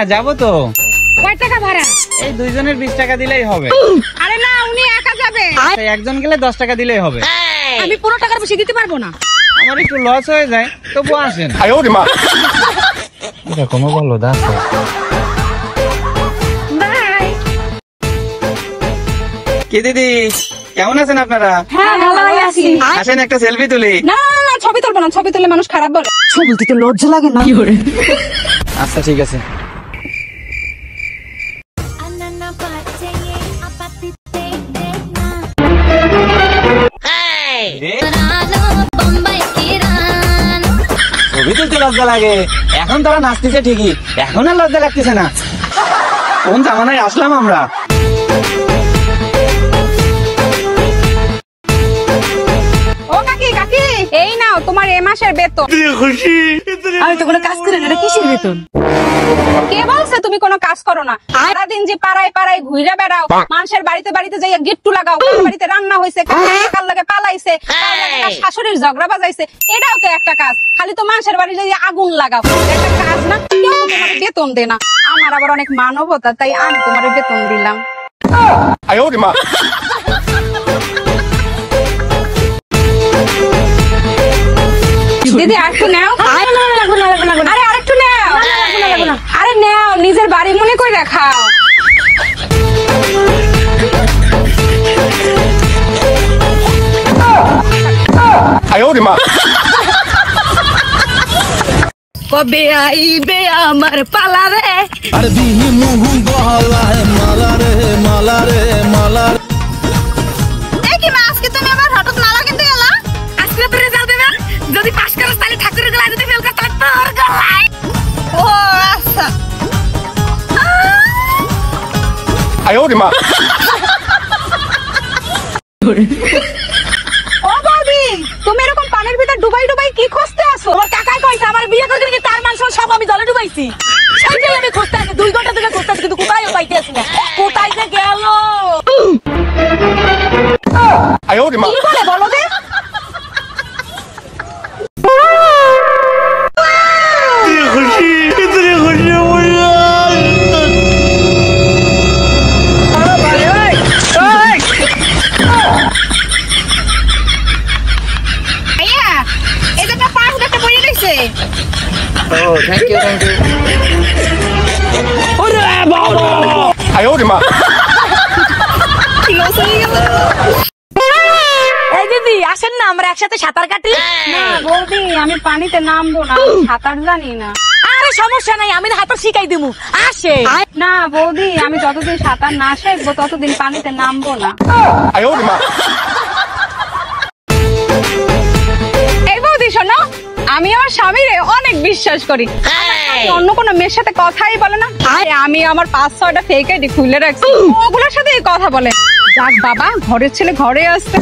হ্যাঁ যাবো তো। কয় টাকা ভাড়া? এই দুইজনের 20 টাকা দিলেই হবে। আরে না, উনি একা যাবে। একজন গেলে 10 টাকা দিলেই হবে। আমি পুরো টাকার বেশি দিতে পারবো না। আমার একটু লস হয়ে যায়, তবু আসেন। এরকমও বলো দেখো। কি দিদি, কেমন আছেন আপনারা? হ্যাঁ ভালোই আছি। আসেন একটা সেলফি তুলি। না না, ছবি তুলবো না, ছবি তুললে মানুষ খারাপ বলে। ছবি তুলতে লজ্জা লাগে না? আচ্ছা ঠিক আছে। ছবি তুলতে লজ্জা লাগে, এখন তারা নাচতেছে ঠিকই, এখন আর লজ্জা লাগতেছে না। কোন জামানায় আসলাম আমরা। ও কাকি, কাকি এই নাও তোমার এ মাসের বেতন। খুশি। আমি তো কোনো কাজ করি না, এটা কিসের বেতন? কে বলছে তুমি কোনো কাজ করো না? সারাদিন যে পাড়ায় পাড়ায় ঘুরে বেড়াও, মানুষের বাড়িতে বাড়িতে যাইয়া গিট্টু লাগাও, কার বাড়িতে রান্না হয়েছে, কার লাগে পালাইছে, কার লাগে কার শাশুড়ির ঝগড়া বাজাইছে, এটাও তো একটা কাজ। খালি তো মানুষের বাড়ি যাইয়া আগুন লাগাও, একটা কাজ না? কেউ তো তোমার বেতন দে না। আমার আবার অনেক মানবতা, তাই আমি তোমার বেতন দিলাম। দিদি আরেকটু নাও। আরে আরেকটু নাও। আরে নাও, নিজের বাড়ি মনে করে রাখাও। কবে আইবে আমার পালা রে? আর বিহি মুহু গলায় মালা রে মালা রে মালা। এই কি মা, আজকে তুমি আমার হঠাৎ মালা কিনতে গেলা? আজকে তো রেজাল্ট দেবে, যদি পাস করো তাহলে ঠাকুরের গলায়, যদি ফেল করো তাহলে তোর গলায়। ও আচ্ছা। ও বৌদি, তুমি এরকম পানির ভিতর ডুবাই ডুবাই কি খুঁজতে আসো? তোমার কাকাই কইছে আমার বিয়ে করে দিলে তার মান সব আমি জলে ডুবাইছি। সেইটাই আমি খুঁজতে আসি, 2 ঘন্টা থেকে খুঁজতে আসি, কিন্তু কোথায়ও পাইতে আসি না। কোথায় যে গেল? কি বলে বলো দে? Oh, thank you, thank you. এই দিদি আসেন না, আমরা একসাথে সাঁতার কাটি। না বৌদি, আমি পানিতে নামবো না, সাঁতার জানি না। আরে সমস্যা নাই, আমি হাঁটা শিখাই দিমু, আসে। না বৌদি, আমি যতদিন সাঁতার না শিখবো ততদিন পানিতে নামবো না। এই বৌদি শোনো, আমি আমার স্বামীরে অনেক বিশ্বাস করি। অন্য কোনো মেয়ের সাথে কথাই বলে না। আমি আমার 5-6টা ফেক আইডি খুলে রাখছি, ওগুলোর সাথে কথা বলে। যাক বাবা, ঘরের ছেলে ঘরে আসছে।